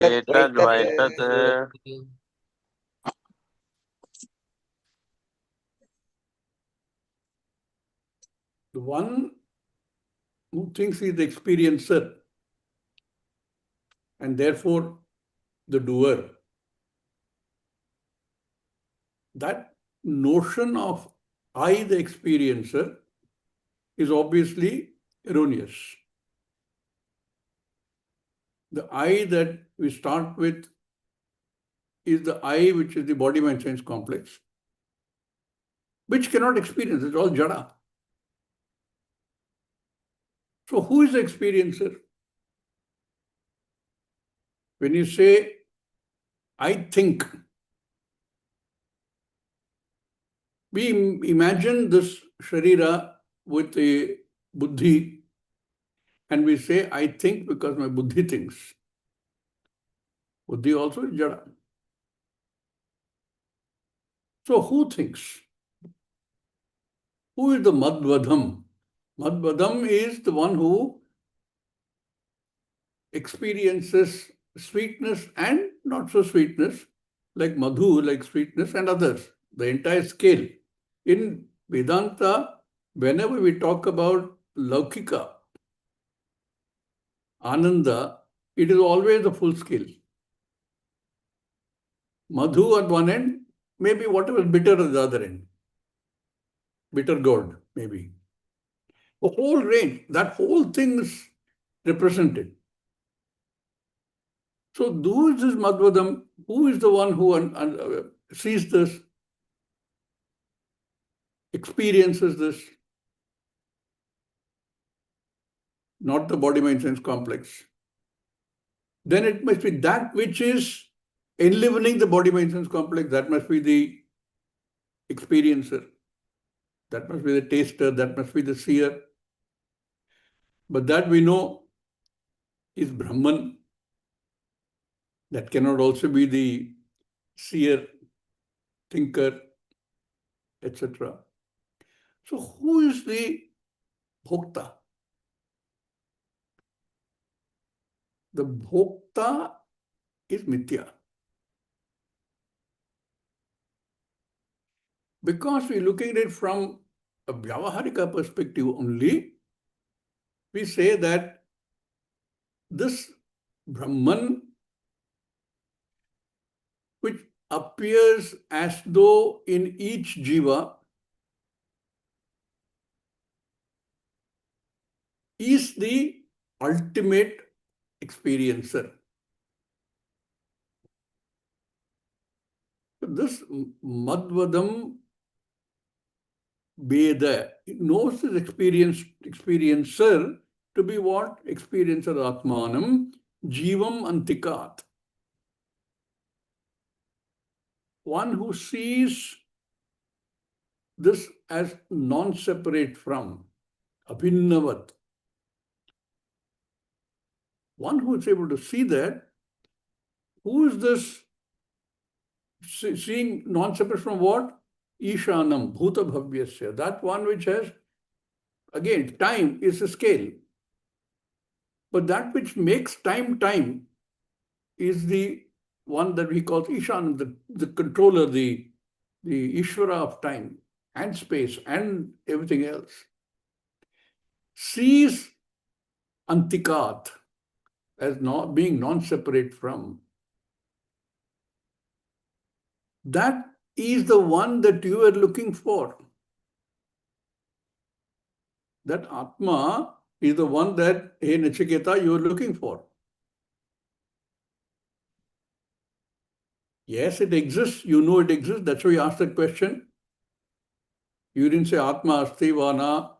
एतद्वैतत् The one who thinks he is the experiencer and therefore the doer, that notion of I, the experiencer, is obviously erroneous. The I that we start with is the I, which is the body-mind sense complex, which cannot experience. It's all jada. So who is the experiencer? When you say, I think, we imagine this sharira with a buddhi, and we say, I think because my buddhi thinks. Buddhi also is jada. So who thinks? Who is the madvadham? Madvadham is the one who experiences sweetness and not so sweetness, like madhu, like sweetness and others, the entire scale. In Vedanta, whenever we talk about laukika, ananda, it is always a full scale. Madhu at one end, maybe whatever is bitter at the other end. Bitter gourd, maybe. The whole range, that whole thing is represented. So who is this Madhvadam? Who is the one who sees this, experiences this? Not the body-mind sense complex. Then it must be that which is enlivening the body-mind sense complex. That must be the experiencer. That must be the taster. That must be the seer. But that we know is Brahman. That cannot also be the seer, thinker, etc. So who is the bhokta? The bhokta is mithya. Because we're looking at it from a Vyavaharika perspective only, we say that this Brahman, which appears as though in each jiva, is the ultimate experiencer. This Madhvadam Veda knows his experiencer to be what? Experiencer Atmanam, Jivam Antikat. One who sees this as non-separate from, abhinnavat. One who is able to see that, who is this seeing non-separate from what? Ishanam, Bhuta Bhavyasya. That one which has, again, time is a scale. But that which makes time is the one that we call Ishanam, the controller, the Ishvara of time and space and everything else. Sees Antikat as not being non-separate from. That is the one that you are looking for. That Atma is the one that, hey Nachiketa, you are looking for. Yes, it exists. You know it exists. That's why you asked that question. You didn't say Atma Asti Vana.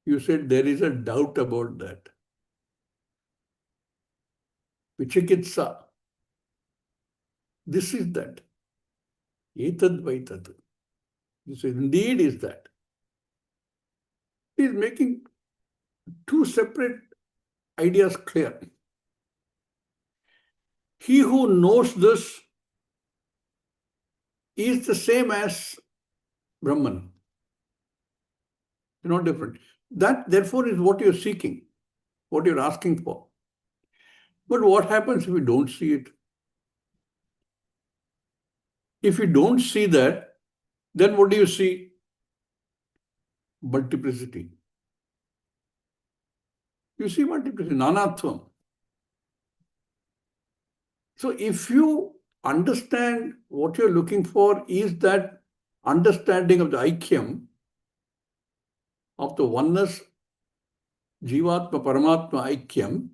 You said there is a doubt about that. Vichikitsa. This is that. Etad Vaitad. You say, indeed is that. He is making two separate ideas clear. He who knows this is the same as Brahman. Not different. That, therefore, is what you're seeking, what you're asking for. But what happens if you don't see it? If you don't see that, then what do you see? Multiplicity. You see multiplicity, nanatvam. So if you understand what you're looking for is that understanding of the aikyam, of the oneness, jivatma, paramatma aikyam,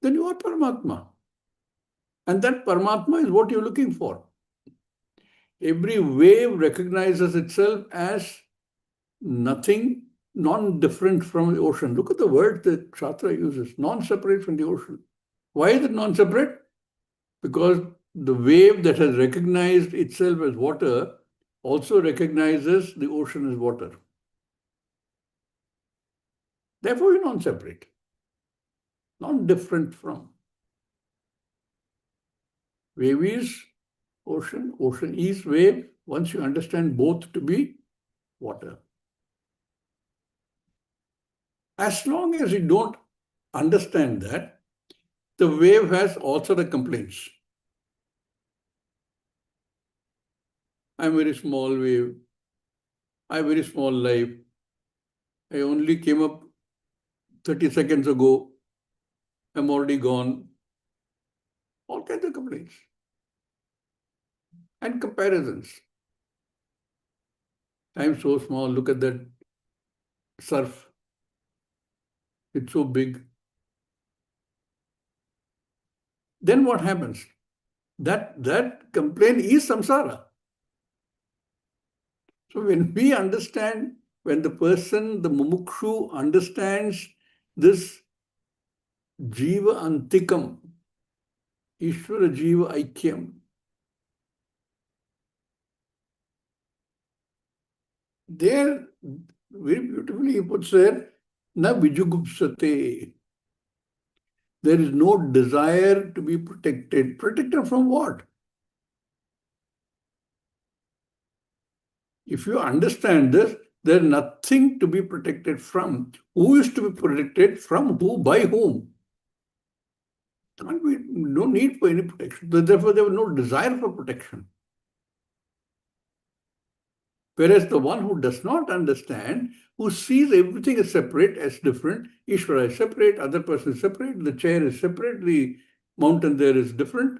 then you are paramatma. And that paramatma is what you're looking for. Every wave recognizes itself as nothing non-different from the ocean. Look at the word that Shastra uses, non-separate from the ocean. Why is it non-separate? Because the wave that has recognized itself as water also recognizes the ocean as water. Therefore, you're non-separate, non-different from. Wave is ocean, ocean is wave, once you understand both to be water. As long as you don't understand that, the wave has all sort of complaints. I'm a very small wave. I have a very small life. I only came up 30 seconds ago. I'm already gone. All kinds of complaints. And comparisons. I'm so small. Look at that surf. It's so big. Then what happens? That complaint is samsara. So when we understand, when the person, the mumukshu understands this jiva antikam, Ishvara jiva aikyam, there very beautifully he puts there, na vijugupsate. There is no desire to be protected. Protected from what? If you understand this, there is nothing to be protected from. Who is to be protected from who? By whom? Can't be, no need for any protection. Therefore, there was no desire for protection. Whereas the one who does not understand, who sees everything as separate, as different, Ishvara is separate, other person is separate, the chair is separate, the mountain there is different.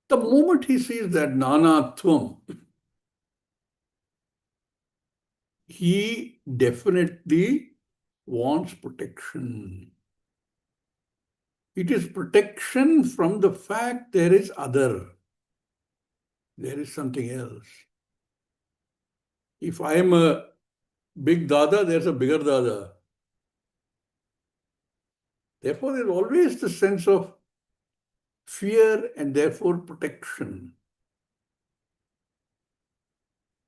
The moment he sees that nanatvam, he definitely wants protection. It is protection from the fact there is other. There is something else. If I am a big dada, there's a bigger dada. Therefore, there's always the sense of fear and therefore protection.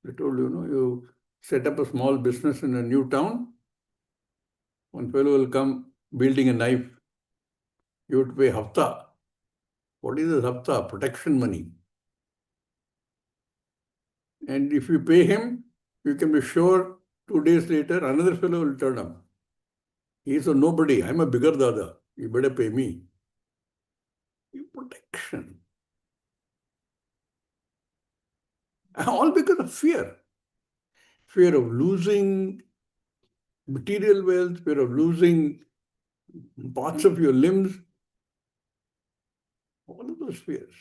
I told you, you set up a small business in a new town. One fellow will come wielding a knife. You have to pay hafta. What is this hafta? Protection money. And if you pay him, you can be sure 2 days later, another fellow will turn up. He is a nobody. I'm a bigger dada. You better pay me. Protection. All because of fear. Fear of losing material wealth, fear of losing parts of your limbs. All of those fears.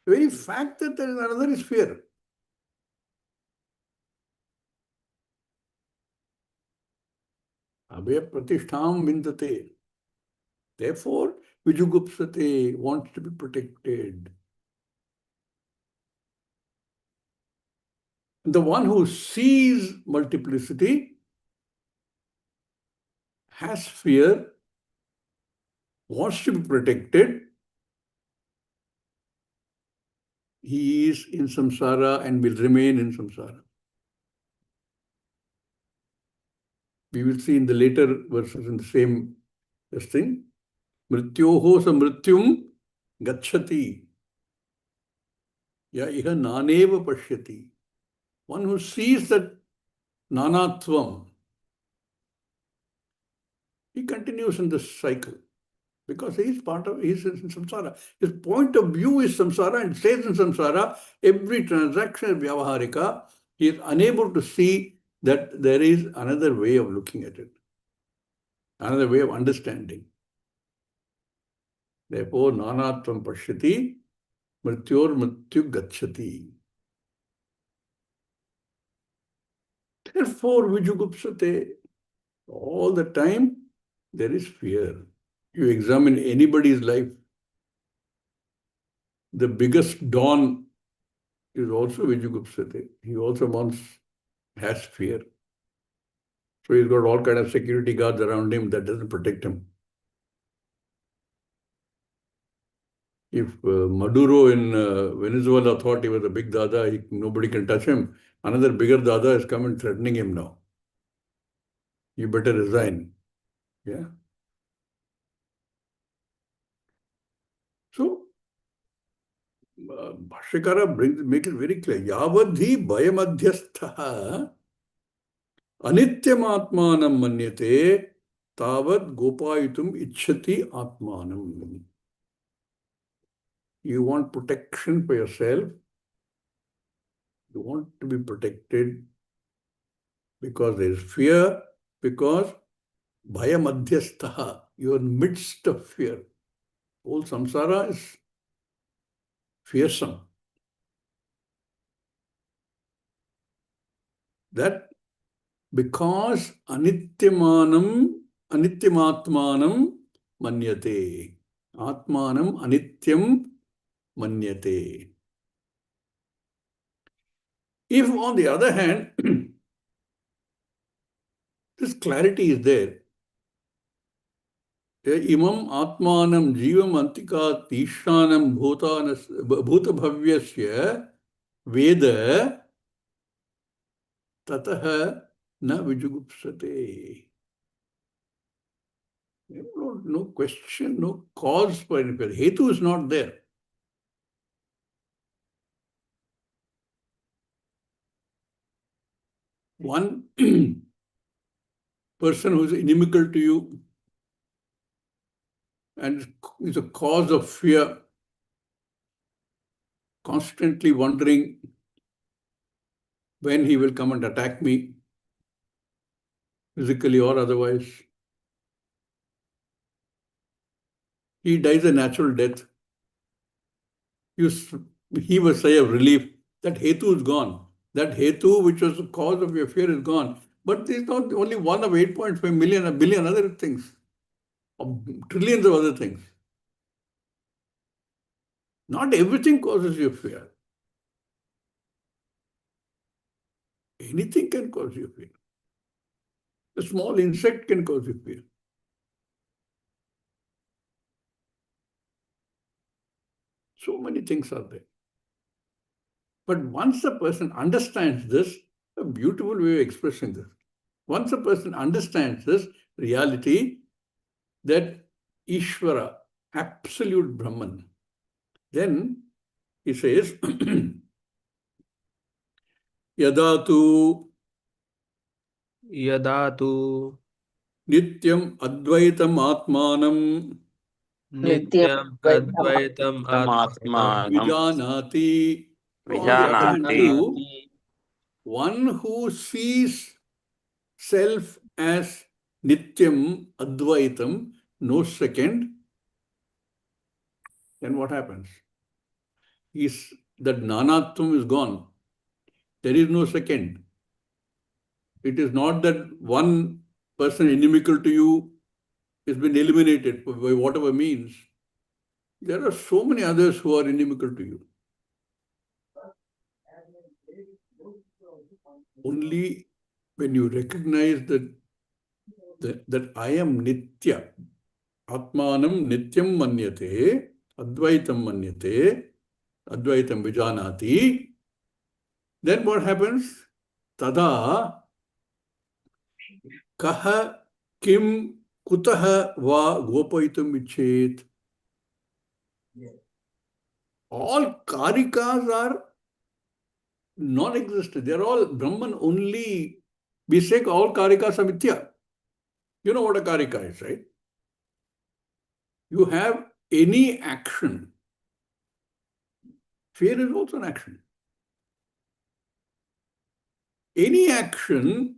The very fact that there is another is fear. Abhaya pratishtham vindate. Therefore, vijugupsate wants to be protected. The one who sees multiplicity has fear, wants to be protected. He is in samsara and will remain in samsara. We will see in the later verses in the same thing. Mrityoho samrityum gacchati. Ya iha naneva pashyati. One who sees that nanatvam, he continues in this cycle because he's in samsara. His point of view is samsara and stays in samsara. Every transaction is vyavaharika. He is unable to see that there is another way of looking at it, another way of understanding. Therefore, nanatvam pashyati, mrityor mrityu gacchati. Therefore, vijugupsate. All the time, there is fear. You examine anybody's life, the biggest don is also vijugupsate. He also has fear. So he's got all kind of security guards around him that doesn't protect him. If Maduro in Venezuela thought he was a big dada, nobody can touch him. Another bigger dada is coming threatening him now. You better resign. Yeah. So Bhashyakara make it very clear. Yavadhi bhayamadhyastha anityam manyate tavad gopayitum ichhati atmanam. You want protection for yourself. You want to be protected because there is fear, because bhayamadhyastha, you are in the midst of fear. Whole samsara is fearsome. That because anityamatmanam manyate. Atmanam anityam manyate. If on the other hand, this clarity is there, imam atmanam jivam antika tishranam bhutabhavyasya veda tatah na vijugupsate. No question, no cause for any fear. Hetu is not there. One person who is inimical to you and is a cause of fear, constantly wondering when he will come and attack me, physically or otherwise. He dies a natural death. He will say of relief that hetu is gone. That hetu, which was the cause of your fear, is gone. But it's not only one of 8.5 million, a billion other things, trillions of other things. Not everything causes you fear. Anything can cause you fear. A small insect can cause you fear. So many things are there. But once a person understands this, a beautiful way of expressing this. Once a person understands this reality, that Ishvara, absolute Brahman, then he says, Yadatu Nityam Advaitam Atmanam Nityam Advaitam Atmanam Vijanati. On the other hand, too, one who sees self as Nityam Advaitam, no second, then what happens? That Nanatvam is gone. There is no second. It is not that one person inimical to you has been eliminated by whatever means. There are so many others who are inimical to you. Only when you recognize that I am Nitya, Atmanam Nityam Manyate, Advaitam Manyate, Advaitam Vijanati, then what happens? Tada Kaha Kim Kutaha Va Gopaitum Ichet. All karikas are non-existent. They are all Brahman only. We say all karikas are mithya. You know what a karika is, right? You have any action. Fear is also an action. Any action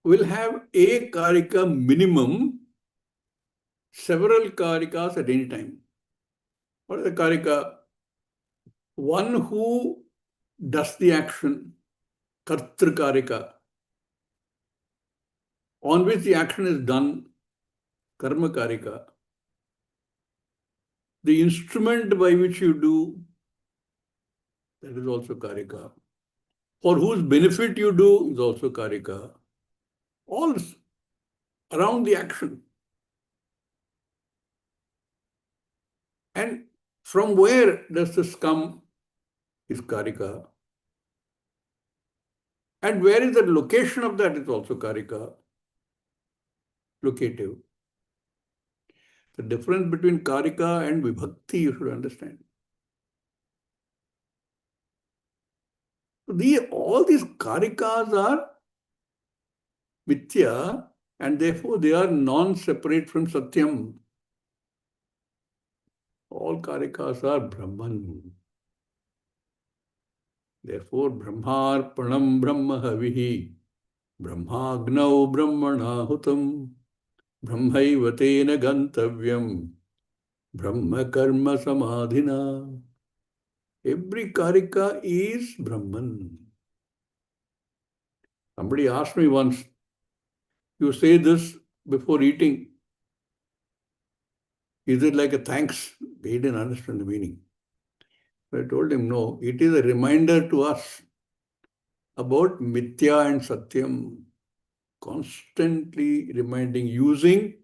will have a karika minimum, several karikas at any time. What is a karika? One who does the action, kartri karika, on which the action is done, karma karika. The instrument by which you do, that is also karika. For whose benefit you do is also karika. All around the action. And from where does this come is karika. And where is the location of that is also karika. Locative. The difference between karika and vibhakti you should understand. All these karikas are mithya and therefore they are non-separate from satyam. All karikas are Brahman. Therefore, Brahmarpanam Brahmahavihi Brahmagnau Brahmanahutam Brahmaivatena Gantavyam Brahma Karma Samadhina. Every karika is Brahman. Somebody asked me once, you say this before eating. Is it like a thanks? He didn't understand the meaning. I told him, no, it is a reminder to us about mithya and satyam. Constantly reminding, using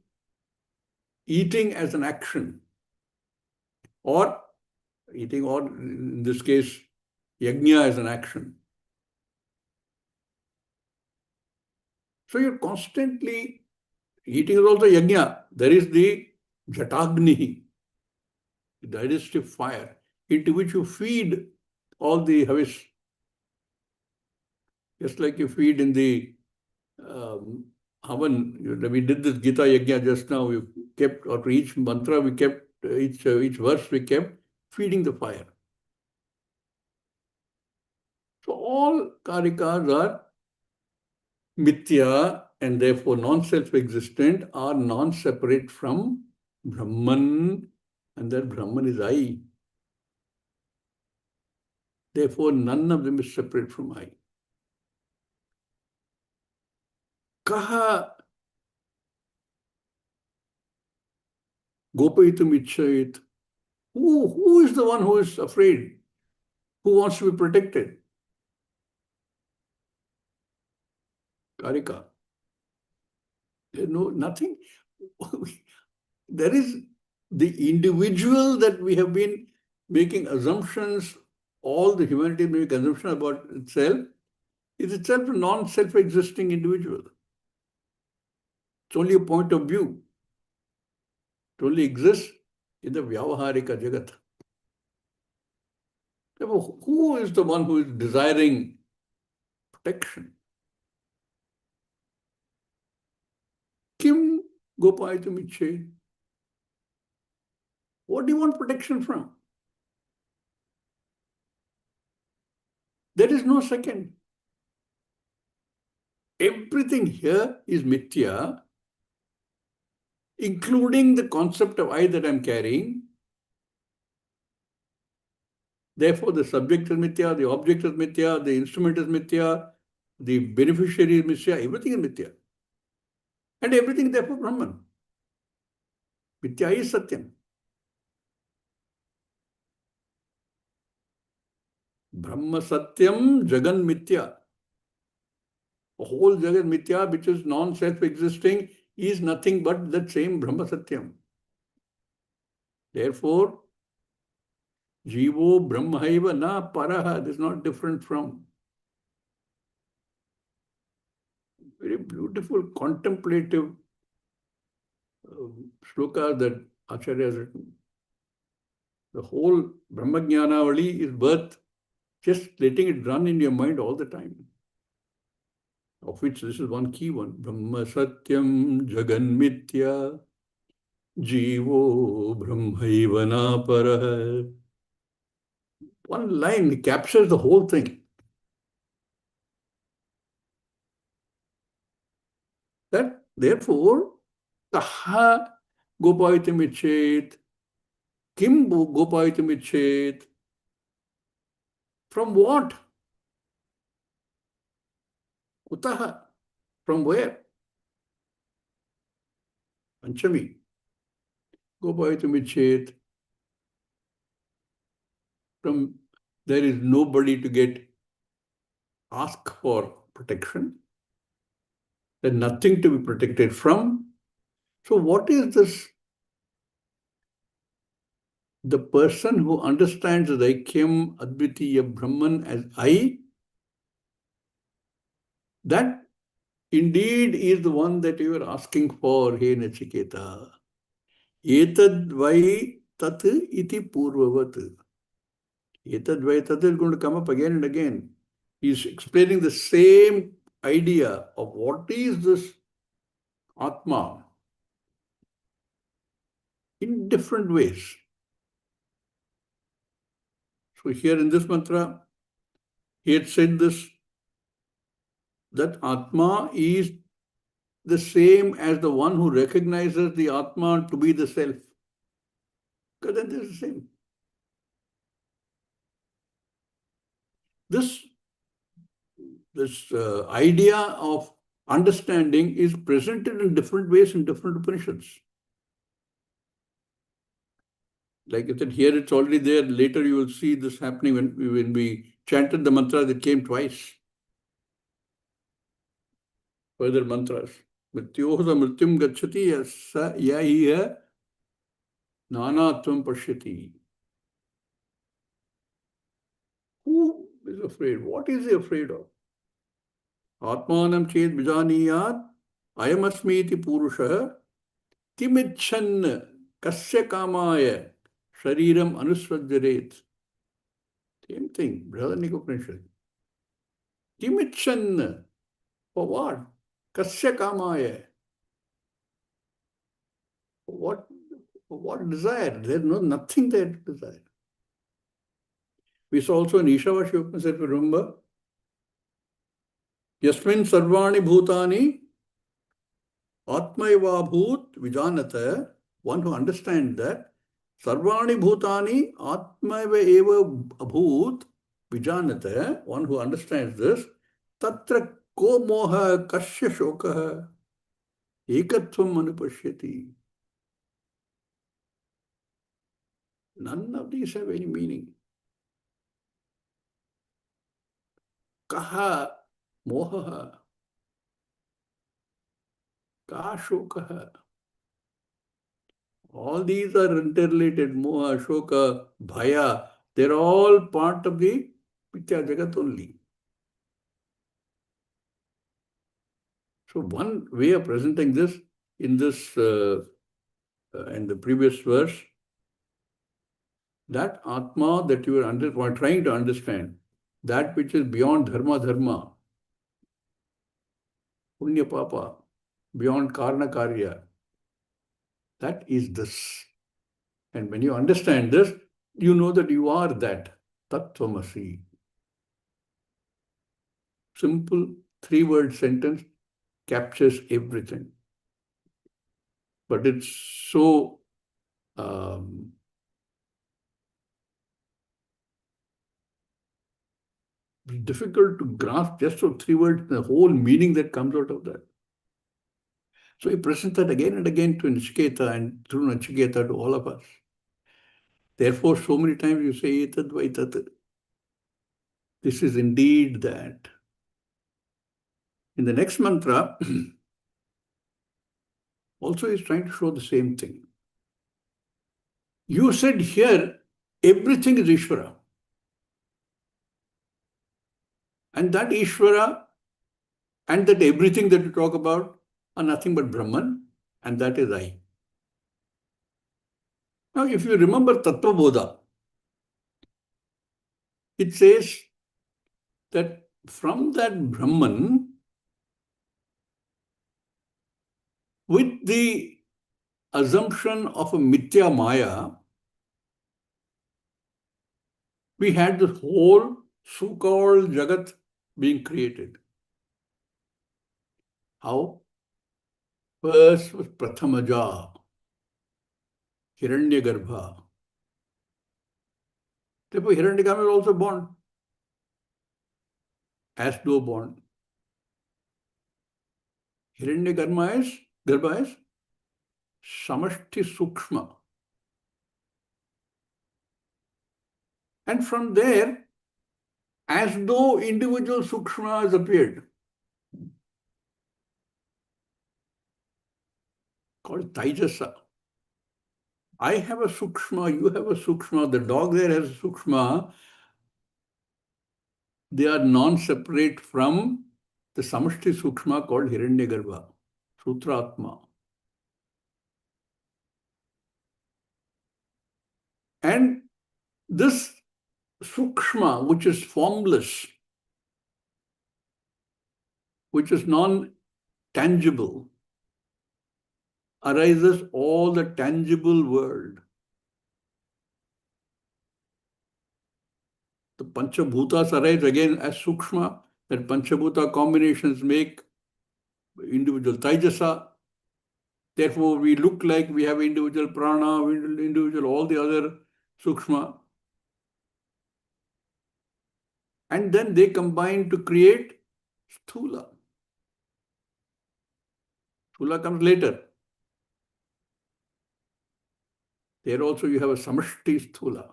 eating as an action, or eating, or in this case, yajna as an action. So you're constantly, eating is also yajna. There is the jatagni, the digestive fire, into which you feed all the havis. Just like you feed in the havan. We did this Gita yajna just now. We kept, or each mantra we kept, each verse we kept feeding the fire. So all karikas are mithya and therefore non-self-existent, are non-separate from Brahman, and that Brahman is I. Therefore, none of them is separate from I. Kaha gopayitum ichchayit. Who is the one who is afraid? Who wants to be protected? Karika. There's nothing. There is the individual that we have been making assumptions, all the humanity making assumptions about itself, is itself a non-self-existing individual. It's only a point of view. It only exists in the Vyavaharika Jagat. Therefore, who is the one who is desiring protection? Kim gopayitum ichche. What do you want protection from? There is no second. Everything here is mithya, including the concept of I that I'm carrying. Therefore, the subject is mithya, the object is mithya, the instrument is mithya, the beneficiary is mithya, everything is mithya. And everything, therefore, Brahman. Mithya is Satyam. Brahma Satyam Jagan Mithya. The whole Jagat Mithya, which is non-self-existing, is nothing but that same Brahma Satyam. Therefore, Jivo Brahmaiva na Paraha, this is not different from. Very beautiful contemplative shloka that Acharya has written. The whole Brahmajnanavali is worth just letting it run in your mind all the time. of which this is one key one. Brahma Satyam Jagan Mithya Jivo Brahmaiva Parah. One line captures the whole thing. That therefore, Kaha Gopayitamichet, Kim Gopayitamichet, from what? Kutaha, from where? Panchami. Gopayitamichet, from there is nobody to get ask for protection. There's nothing to be protected from. So what is this? The person who understands the Aikyam Advitiya Brahman as I, that indeed is the one that you are asking for, He Nachiketa. Etad vai tat iti purvavat. Etad vai tat is going to come up again and again. He's explaining the same idea of what is this Atma in different ways. So here in this mantra, he had said this, that Atma is the same as the one who recognizes the Atma to be the self. Because then it's the same. This idea of understanding is presented in different ways in different Upanishads. Like I said, here it's already there. Later you will see this happening when we chanted the mantra that came twice. Further mantras. Mrityoha mrityum gacchati yahiya nanatvam pashyati. Who is afraid? What is he afraid of? Atmanam ched vijaniyat ayamasmi iti purusha kimichan kasya kamaya shariram anusvajjaret. Same thing, Brihadaranyaka Upanishad. Kimichan, for what? Kasya kamaya. For what desire? There is nothing there to desire. We saw also in Ishavasya Upanishad, remember? Yasmin sarvani bhutani atmaiva bhut vijanata. One who understands that sarvani bhutani atmaiva eva bhut vijanata. One who understands this, tatra ko moha kasya shokaha ekatvam anupashyati. None of these have any meaning. Kaha moha, ka shokaha. All these are interrelated. Moha, shoka, bhaya. They're all part of the Mitya Jagat only. So one way of presenting this in this in the previous verse, that Atma that you are trying to understand, that which is beyond dharma, punya papa, beyond karna karya, that is this. And when you understand this, you know that you are that. Tattvamasi. Simple 3-word sentence captures everything. But it's so difficult to grasp just for 3 words, the whole meaning that comes out of that. So he presents that again and again to Nachiketa and through Nachiketa to all of us. Therefore, so many times you say, Etad Vaitat. This is indeed that. In the next mantra, also he's trying to show the same thing. You said here, everything is Ishvara. And that Ishvara and that everything that you talk about are nothing but Brahman, and that is I. Now, if you remember Tattva Bodha, it says that from that Brahman, with the assumption of a mithya maya, we had this whole so-called Jagat being created. How? First was Prathamaja, Hiranyagarbha. Therefore, Hiranyagarbha is also born, as though born. Hiranyagarbha is Samashti Sukshma. And from there, as though individual Sukshma has appeared, called Taijasa. I have a Sukshma, you have a Sukshma, the dog there has a Sukshma. They are non-separate from the Samashti Sukshma called Hiranyagarbha, Sutratma. And this Sukshma, which is formless, which is non-tangible, arises all the tangible world. The Panchabhutas arise again as Sukshma, that Panchabhuta combinations make individual Taijasa. Therefore, we look like we have individual prana, individual all the other Sukshma. And then they combine to create Sthula. Sthula comes later. There also you have a Samashti Sthula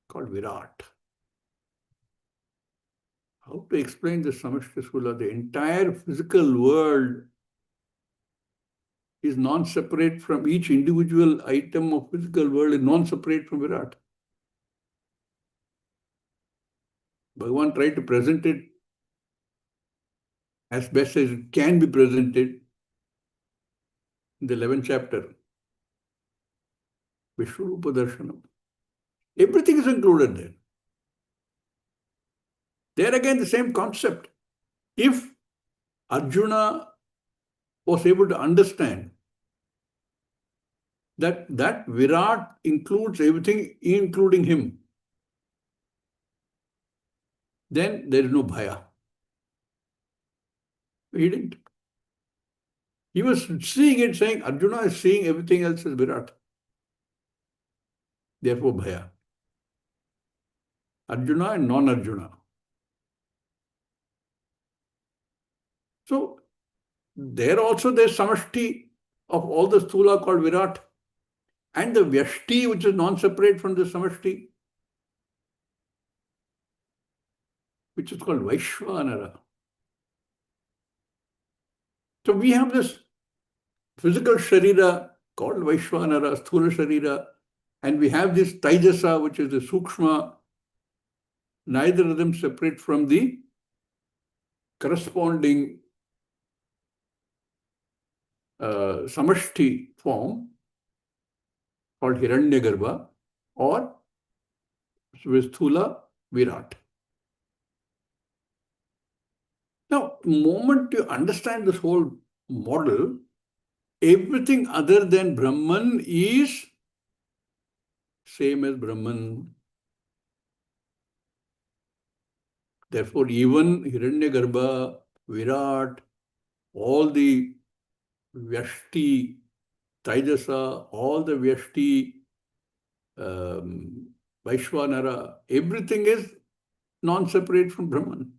called Virat. How to explain this Samashti Sthula? The entire physical world is non-separate from each individual item of physical world, is non-separate from Virat. Bhagavan tried to present it as best as it can be presented in the 11th chapter, Vishwarupa Darshanam. Everything is included there. There again, the same concept. If Arjuna was able to understand that Virat includes everything, including him, then there is no bhaya. He didn't. He was seeing it, saying Arjuna is seeing everything else as Virat. Therefore, bhaya. Arjuna and non-Arjuna. So, there also there's samashti of all the sthula called Virat, and the vyashti, which is non-separate from the samashti, which is called Vaishvanara. So we have this physical sharira called Vaishvanara, sthula sharira, and we have this Taijasa, which is the sukshma, neither of them separate from the corresponding samashti form called Hiranyagarbha or Sthula Virat. Now, the moment you understand this whole model, everything other than Brahman is same as Brahman. Therefore, even Hiranyagarbha, Virat, all the Vyashti, Taijasa, all the Vyashti, Vaishvanara, everything is non-separate from Brahman.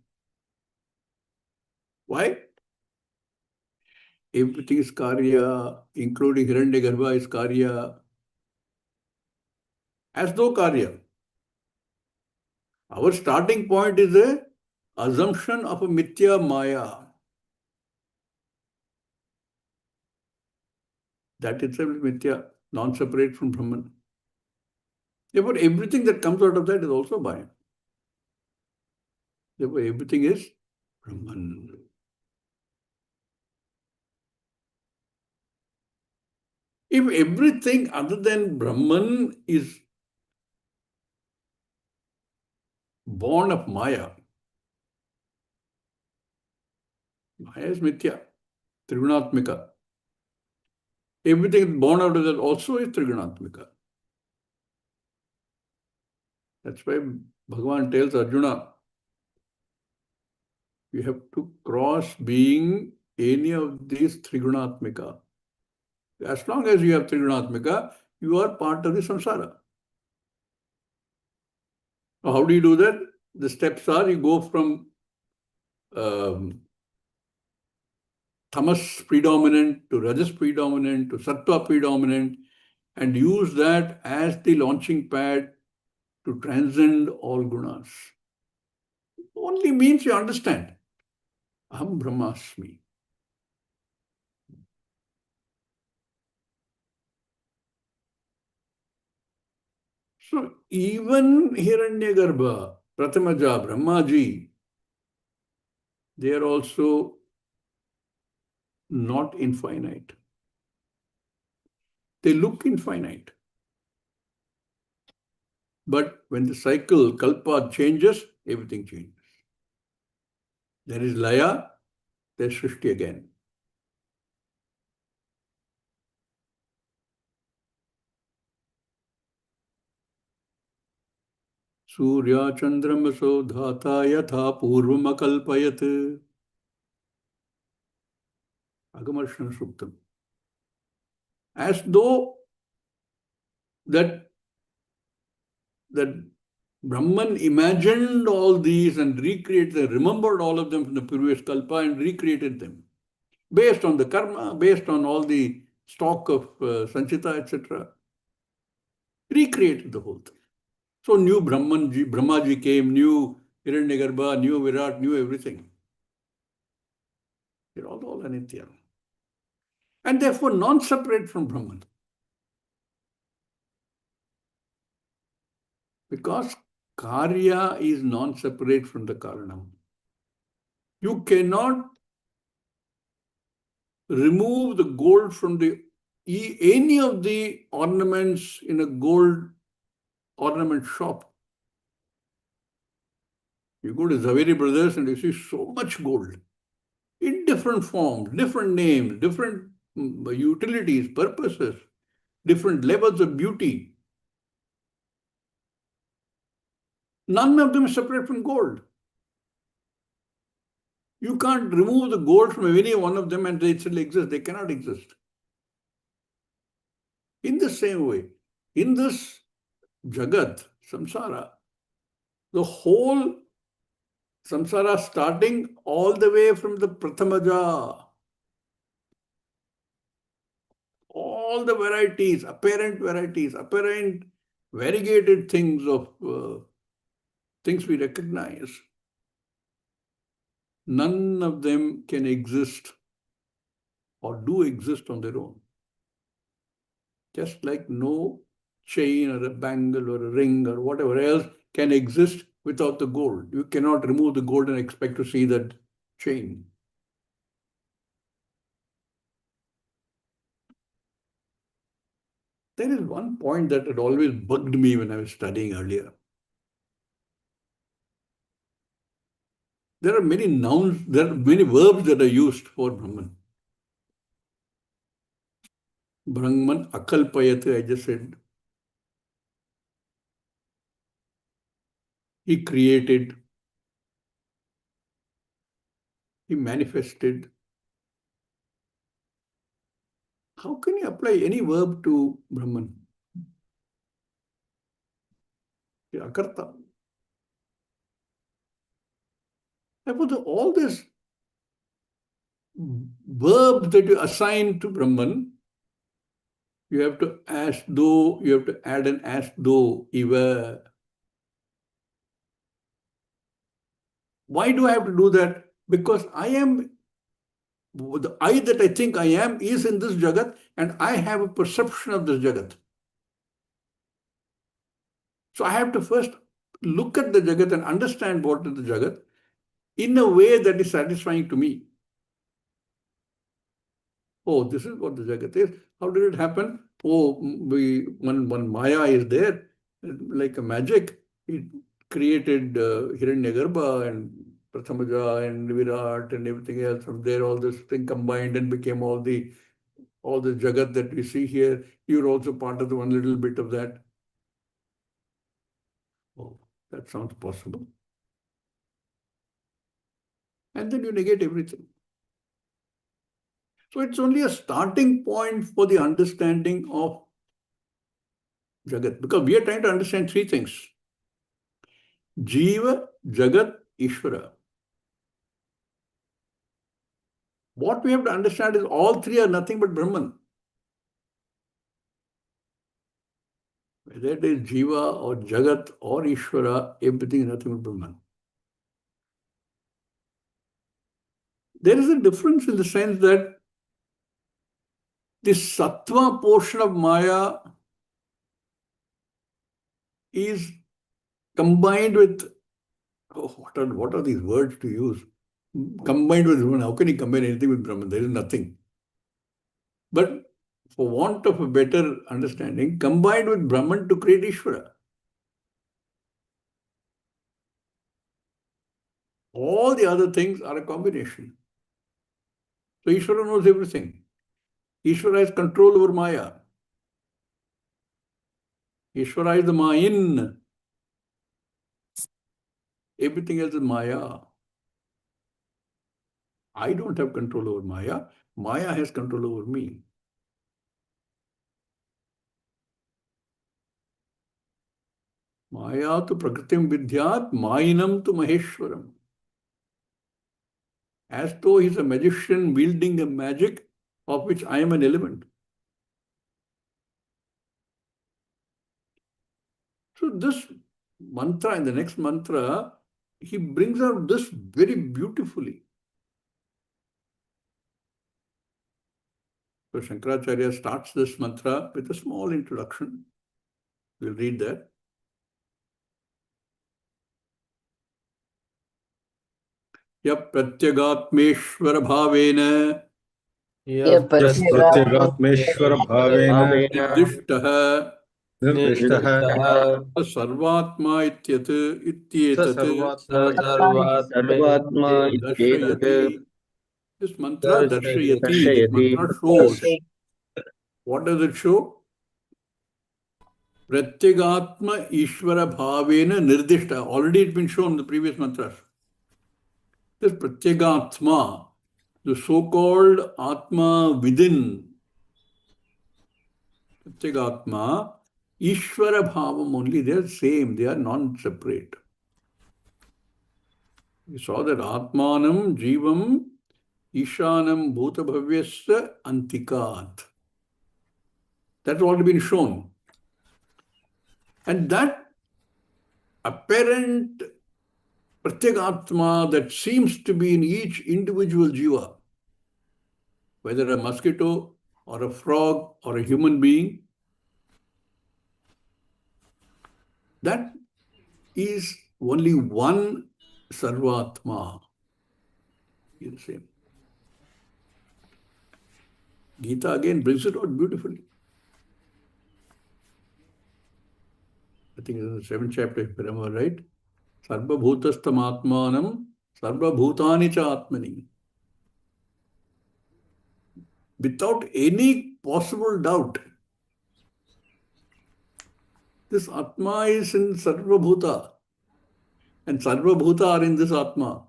Why? Everything is Karya, including Hiranyagarbha is Karya, as though Karya. Our starting point is a assumption of a mithya maya. That itself is mithya, non-separate from Brahman. Therefore, everything that comes out of that is also Maya. Therefore, everything is Brahman. If everything other than Brahman is born of Maya, Maya is mithya. Trigunatmika. Everything born out of that also is Trigunatmika. That's why Bhagavan tells Arjuna, you have to cross being any of these Trigunatmika. As long as you have Trigunatmika, you are part of the samsara. How do you do that? The steps are, you go from tamas predominant to rajas predominant to sattva predominant, and use that as the launching pad to transcend all gunas. Only means you understand. Aham Brahmasmi. So even Hiranyagarbha, Pratamaja, Brahmaji, they are also not infinite. They look infinite. But when the cycle, kalpa changes, everything changes. There is laya, there is srishti again. Surya Chandramaso Dhata Yatha Purvamakalpayat. Agamarshana Suktam. As though that Brahman imagined all these and recreated them, remembered all of them from the previous kalpa and recreated them. Based on the karma, based on all the stock of Sanchita, etc. Recreated the whole thing. So new Brahmaji came, new Hiranyagarbha, new Virat, new everything. They're all Anitya. And therefore non-separate from Brahman. Because Karya is non-separate from the Karanam. You cannot remove the gold from any of the ornaments in a gold ornament shop. You go to Zaveri Brothers and you see so much gold in different forms, different names, different utilities, purposes, different levels of beauty. None of them is separate from gold. You can't remove the gold from any one of them and they still exist. They cannot exist. In the same way, in this Jagat, samsara, the whole samsara starting all the way from the Prathamaja, all the varieties, apparent variegated things of things we recognize, none of them can exist or do exist on their own. Just like no chain or a bangle or a ring or whatever else can exist without the gold. You cannot remove the gold and expect to see that chain. There is one point that had always bugged me when I was studying earlier. There are many nouns, there are many verbs that are used for Brahman. Brahman akalpayat, I just said. He created, he manifested. How can you apply any verb to Brahman? Akarta. Therefore, all these verbs that you assign to Brahman, you have to as though, you have to add an as though, eva. Why do I have to do that? Because I am, the I that I think I am is in this Jagat and I have a perception of this Jagat. So I have to first look at the Jagat and understand what is the Jagat in a way that is satisfying to me. Oh, this is what the Jagat is. How did it happen? Oh, one Maya is there, like a magic. It created Hiranyagarbha and Prathamaja and Virat and everything else. From there, all this thing combined and became all the Jagat that we see here. You're also part of the one little bit of that. Oh, that sounds possible. And then you negate everything. So it's only a starting point for the understanding of Jagat, because we are trying to understand three things: Jiva, Jagat, Ishvara. What we have to understand is all three are nothing but Brahman. Whether it is Jiva or Jagat or Ishvara, everything is nothing but Brahman. There is a difference in the sense that the sattva portion of Maya is combined with, what are these words to use? Combined with Brahman. How can you combine anything with Brahman? There is nothing. But for want of a better understanding, combined with Brahman to create Ishvara. All the other things are a combination. So Ishvara knows everything. Ishvara has control over Maya. Ishvara is the Mayan. Everything else is Maya. I don't have control over Maya. Maya has control over me. Maya tu prakritim vidyat, mayinam tu maheshwaram. As though he's a magician wielding a magic of which I am an element. So this mantra, in the next mantra, he brings out this very beautifully. So Shankaracharya starts this mantra with a small introduction. We'll read that. Ya pratyagatmeshvara bhavena प्रत्यगात्मेश्वर भावेन निर्दिष्टः निर्दिष्टः सर्वात्मा स इत्येतत् सर्वात्मा दर्शयति. This mantra darshayati. This mantra shows. What does it show? Pratyagatma Ishvara Bhavena Nirdishta. Already it's been shown in the previous mantras. This Pratyagatma, the so-called Atma within, Pratyagatma, Ishvara Bhavam only, they are same, they are non-separate. We saw that Atmanam Jivam Ishanam Bhutabhavyasya Antikat. That's already been shown. And that apparent Pratyagatma that seems to be in each individual jiva, whether a mosquito or a frog or a human being, that is only one Sarvatma. Is the same. Gita again brings it out beautifully. I think it's in the 7th chapter, if I remember right. Sarva bhutastam atmanam, sarva bhutani cha atmani. Without any possible doubt, this Atma is in Sarva Bhuta, and Sarva Bhuta are in this Atma.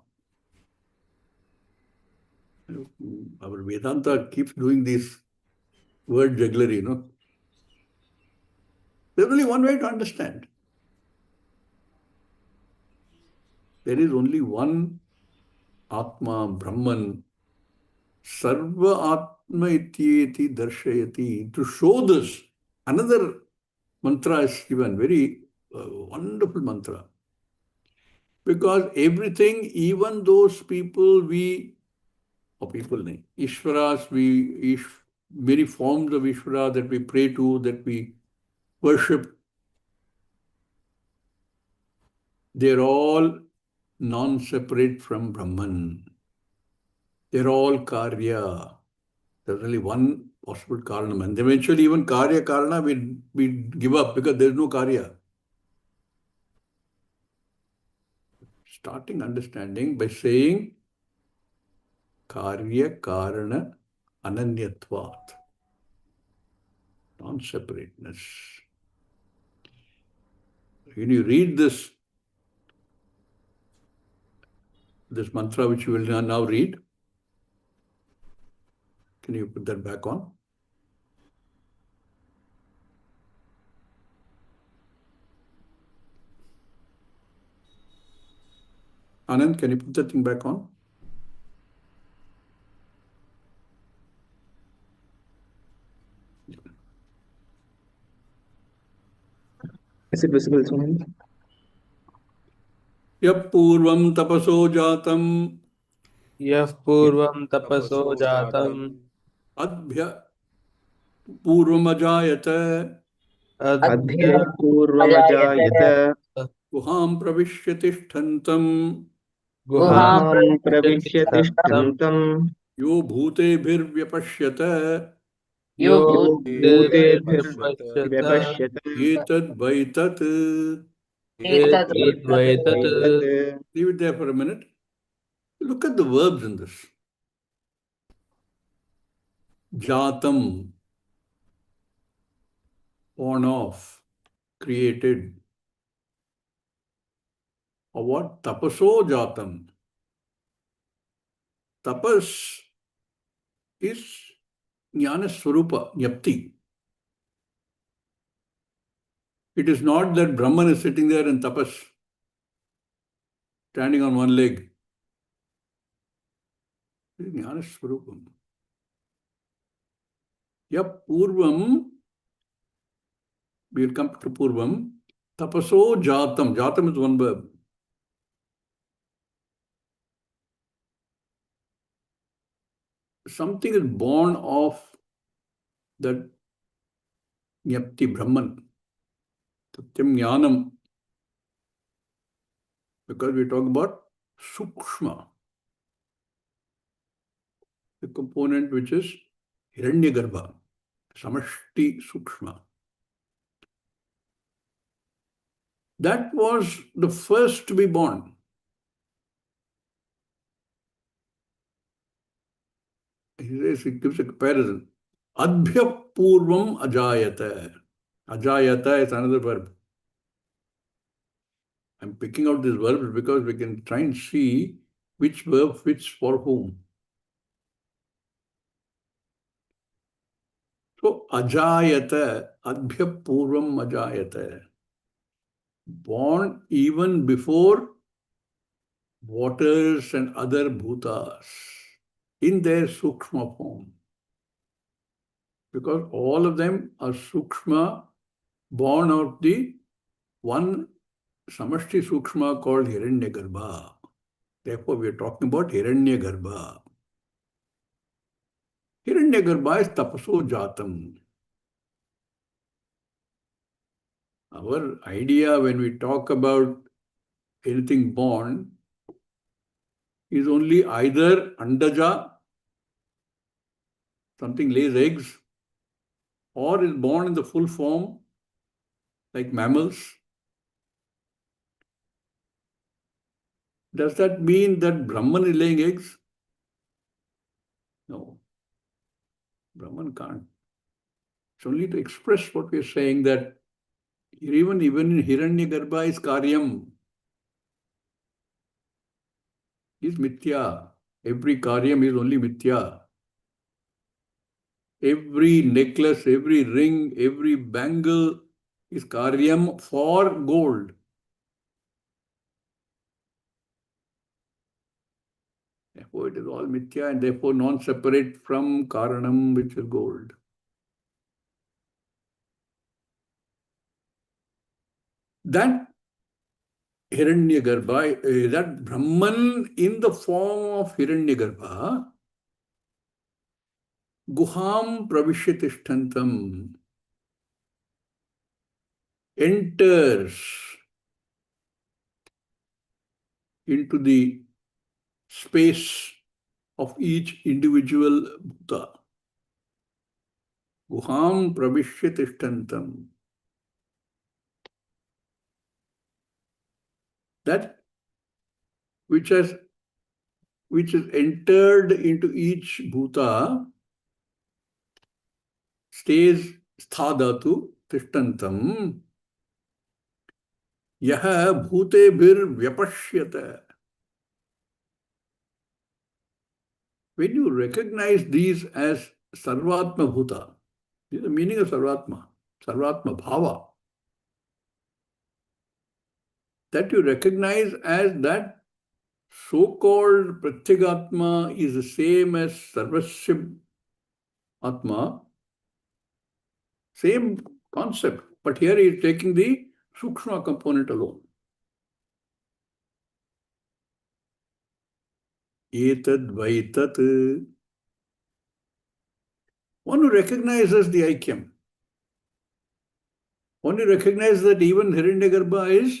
Our Vedanta keeps doing this word jugglery, There's only one way to understand. There is only one Atma, Brahman, Sarva Atma ityeti darshayati. To show this, another mantra is given, very wonderful mantra. Because everything, even those people Ishvaras, many forms of Ishvara that we pray to, that we worship, they're all non-separate from Brahman. They're all Karya. There's only one possible Karanam. And eventually even Karya Karana we give up because there's no Karya. starting understanding by saying Karya Karana Ananyatvat, non-separateness. When you read this mantra which you will now read, can you put that back on? Anand, can you put that thing back on? Is it visible, Swami? Yap purvam tapaso jatam Yah purvam tapaso jatam adbhya purvam ajayata adhyat Adhyat purvamajayata guham pravishya tishtantam guham गुहां प्रविश्य pravishyatishtantam तिष्ठन्तं yo bhutebhirvyapashyata yo यो bhutevyapashyata भूतेभिर्व्यपश्यत etad vaitat. etadvaitat. एतत् Leave it there for a minute. Look at the verbs in this. Jatam, born of, created. Or what? Tapaso jatam. Tapas is jnana swarupa, nyapti. It is not that Brahman is sitting there in tapas, standing on one leg. It is jnana swarupam. Yap purvam, we will come to purvam. Tapaso jatam. Jatam is one verb. Something is born of that Nyapti Brahman, Satyam Jnanam, because we talk about Sukshma, the component which is Hiranyagarbha, Samashti Sukshma. That was the first to be born. He gives a comparison. Adbhya Purvam Ajayata. Ajayata is another verb. I'm picking out these verbs because we can try and see which verb fits for whom. So, Ajayata, Adbhya Purvam Ajayata. Born even before waters and other bhutas in their sukshma form. Because all of them are sukshma, born of the one samashti sukshma called Hiranyagarbha. Therefore, we are talking about Hiranyagarbha. Hiranyagarbha is tapaso jatam. Our idea when we talk about anything born is only either andaja, something lays eggs, or is born in the full form like mammals. Does that mean that Brahman is laying eggs? No. Brahman can't. It's only to express what we are saying, that even in Hiranyagarbha is karyam. Is mithya. Every karyam is only mithya. Every necklace, every ring, every bangle is karyam for gold. Therefore, it is all mithya and therefore non-separate from karanam, which is gold. That Hiranyagarbha, that Brahman in the form of Hiranyagarbha, Guham Pravishyatishthantam, enters into the space of each individual bhuta. Guham Pravishyatishthantam. That which is entered into each bhuta, stays sthadatu tishtantam. Yaha bhutebhir vyapashyata. When you recognize these as sarvatma bhuta, this is the meaning of sarvatma bhava, that you recognize as that so-called pratyagatma is the same as sarvasya atma, same concept, but here he is taking the sukshma component alone. Etad vaitat. One who recognizes the aikyam, one who recognizes that even Hiranyagarbha is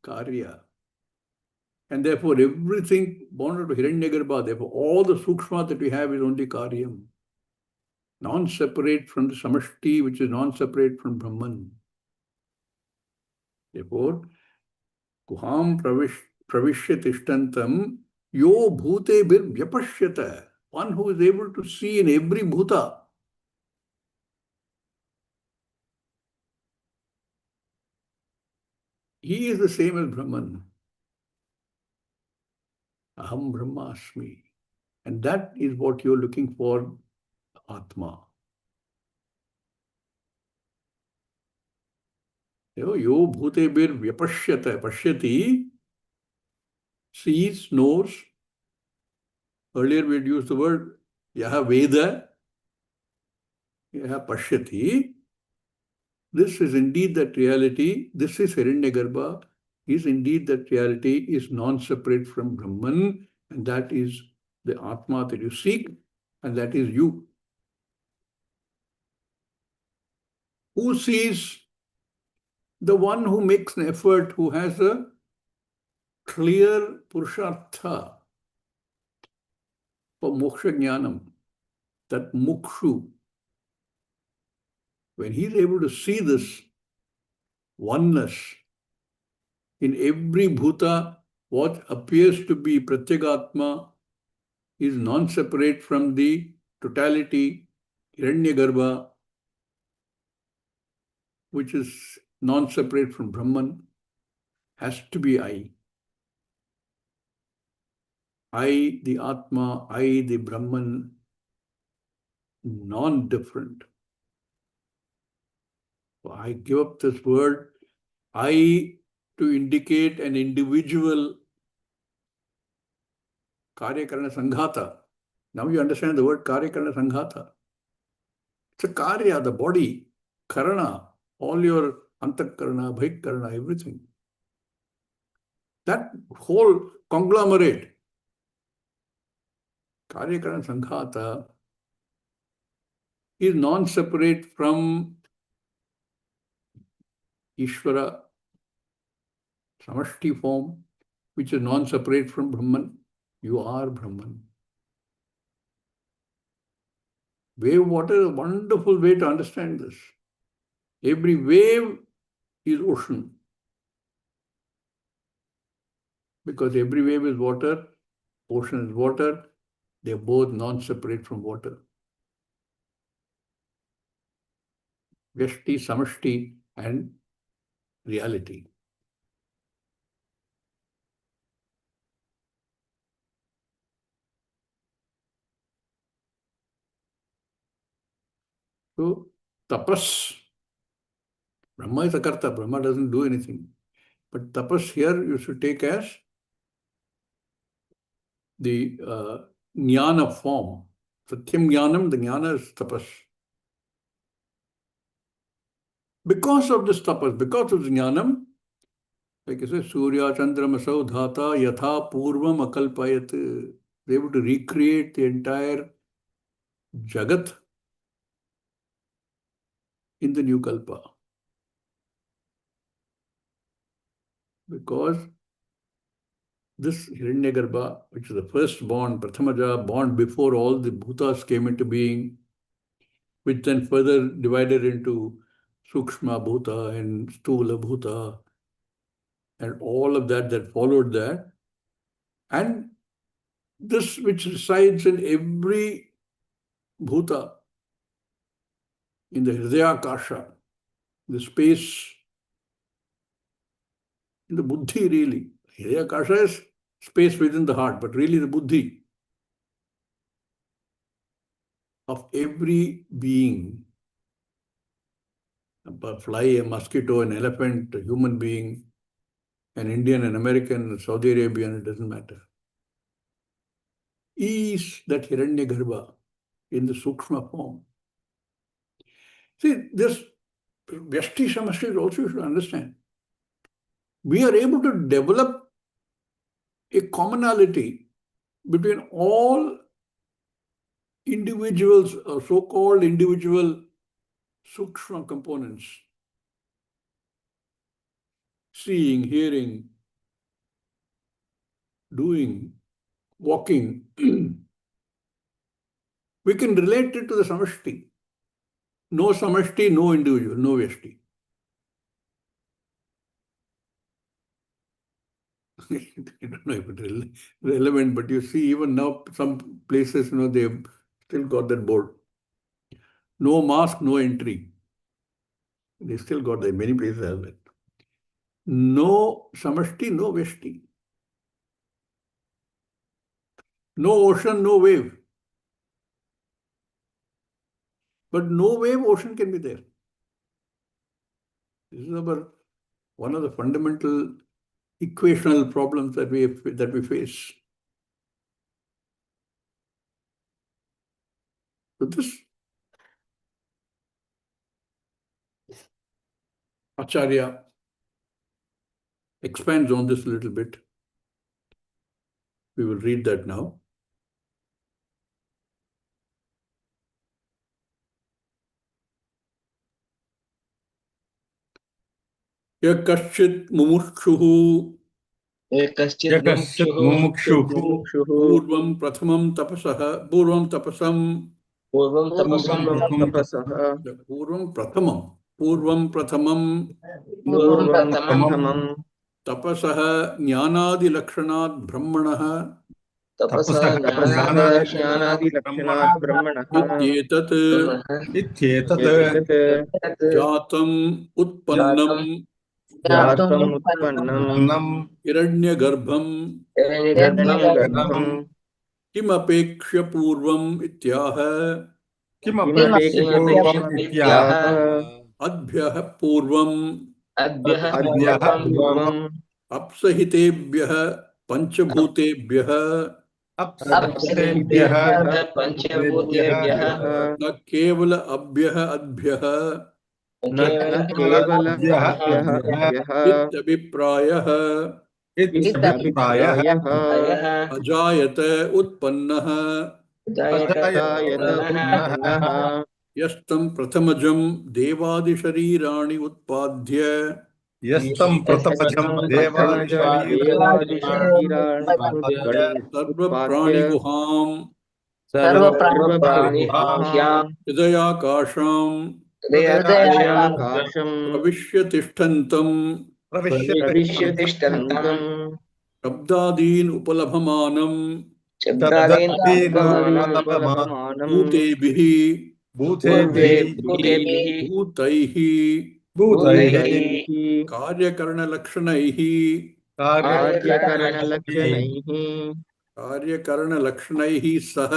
karya. And therefore, everything born out of Hiranyagarbha, therefore, all the sukshma that we have is only karyam, non-separate from the samashti, which is non-separate from Brahman. Therefore, kuham pravishya tishtantam yo bhute bir vyapashyata. One who is able to see in every bhuta. He is the same as Brahman. Aham Brahmasmi. And that is what you're looking for, Atma. Yo bhutebir vyapashyata. Pashyati, sees, knows. Earlier we had used the word yaha veda, yaha pashyati. This is indeed that reality. This is Hiranyagarbha. Is indeed that reality is non-separate from Brahman, and that is the Atma that you seek, and that is you. Who sees? The one who makes an effort, who has a clear purushartha for moksha jnanam, that mukshu. When he is able to see this oneness in every bhuta, what appears to be pratyagatma is non-separate from the totality, Hiranyagarbha, which is non-separate from Brahman, has to be I. I, the Atma, I, the Brahman, non-different. So I give up this word I to indicate an individual karyakarana sanghata. Now you understand the word karyakarana sanghata. It's a karya, the body, karana, all your antakarana, bhaikarana, everything. That whole conglomerate, karyakarana sanghata, is non-separate from Ishvara, samashti form, which is non-separate from Brahman. You are Brahman. Wave water is a wonderful way to understand this. Every wave is ocean. Because every wave is water, ocean is water, they are both non-separate from water. Vyashti, samashti, and reality. So, tapas. Brahma is a karta. Brahma doesn't do anything. But tapas here you should take as the jnana form. Satyam jnanam, the jnana is tapas. Because of this tapas, because of the jnanam, like I said, Surya, Chandramasau, Dhata, Yatha, Purvam, Akalpayat, they able to recreate the entire Jagat in the new Kalpa. Because this Hiranyagarbha, which is the first born, Prathamaja, born before all the bhutas came into being, which then further divided into Sukshma Bhuta and Stula Bhuta. and all of that followed that, and this which resides in every bhuta, in the Hridayakasha, the space, in the buddhi really. Hridayakasha is space within the heart, but really the buddhi of every being, a fly, a mosquito, an elephant, a human being, an Indian, an American, a Saudi Arabian, it doesn't matter, is that Hiranyagarbha in the Sukshma form. See, this Vyashti Samashti also you should understand. We are able to develop a commonality between all individuals, or so-called individual Sukshma components. Seeing, hearing, doing, walking. We can relate it to the Samashti. No Samashti, no individual, no Vyashti. I don't know if it is relevant, but you see, even now, some places, they've still got that board. No mask, no entry. They still got that. Many places have that. No Samashti, no Vyashti. No ocean, no wave. But no wave, ocean can be there. This is one of the fundamental equational problems that we face. So this Acharya expands on this a little bit. We will read that now. Yakashchit mumukshuhu Yakashchit Mukshuh purvam pratham tapasam Purvam Purvam tapasam Tapasah purvam prathamam Purvam Prathamam tapasah jnanadi lakshanat brahmanah Tapasah Jnanadi Lakshanat Brahmanah ityetat Yetat jatam utpannam Jatam Utpannam hiranyagarbham Hiranyagarbham kimapekshya purvam ityaha Kimapekshya Ityaha adbhyah purvam Adhyah Purvam apsahitebhyah panchabhutebhyah Apsahitebhyah Panchabhutebhyah न केवल अभ्यः अद्भ्यः न केवल अभ्यः अभ्यः इत्यभिप्रायः इत्यभिप्रायः अजायत उत्पन्नः अजायत उत्पन्नः यस्तं प्रथमजं देवादिशरीराणि उत्पाद्य Yastam यस्तं Pratapajam प्रथमजं देवादिशरीराणि उत्पाद्य सर्वप्राणिगुहां सर्वप्राणिगुहां हृदयाकाशां हृदयाकाशं प्रविश्य तिष्ठन्तं प्रविश्य तिष्ठन्तं शब्दादीन् उपलभमानं शब्दादीन् उपलभमानं भूतेभिः भूतेभिः भूतैः भूतैः कार्यकरणलक्षणैः कार्यकरणलक्षणैः सह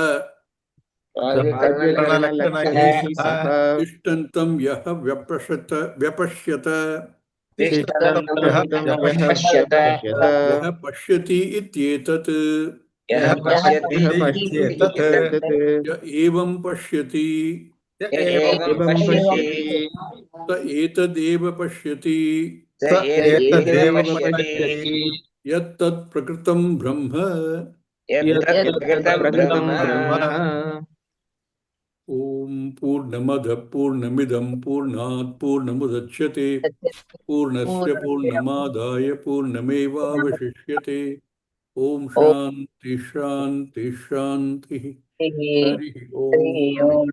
कार्यकरणलक्षणैः सह तिष्ठन्तं यः व्यपश्यत तिष्ठन्तं यः व्यपश्यत यः पश्यति इत्येतत् यः पश्यति इत्येतत् य एवं पश्यति एवं पश्यति स एतदेव पश्यति एतदेव पश्यति यत्तत् प्रकृतं ब्रह्म यत्तत् प्रकृतं ब्रह्म ॐ पूर्णमदः पूर्णमिदं पूर्णात् पूर्णमुदच्यते पूर्णस्य पूर्णमादाय पूर्णमेवावशिष्यते ॐ शान्ति शान्ति शान्तिः हरिः ॐ